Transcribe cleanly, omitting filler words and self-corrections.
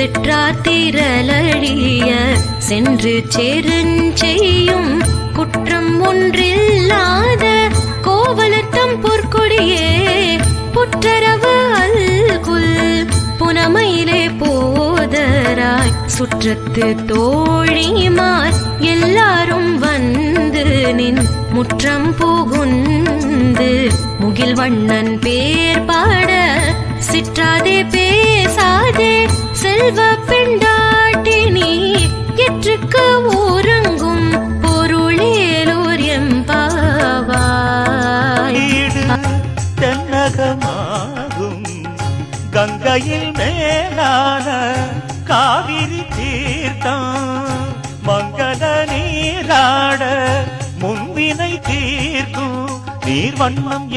சிற்றாத்திரளழிய சென்று சேருஞ்செய்யும் குற்றம் ஒன்றில்லாத கோவலத்தம் பொற்கொடியே புற்றரவு அல்குல் புனமையிலே போதராய் சுற்றத்து தோழிமார் எல்லாரும் வந்து நின் முற்றம் புகுந்து முகில் வண்ணன் பேர் பாட சிற்றாதே பேசாதே செல்வ பெண்டாட்டினி எற்றுக்கு ஊரங்கும் பொருளேலோர் எம்பாவாய். தென்னகமாகும் கங்கையில் மேலான காவிரி தீர்த்தம் மங்கள நீராட முன்வினை தீர்க்கும் நீர் வண்ணம்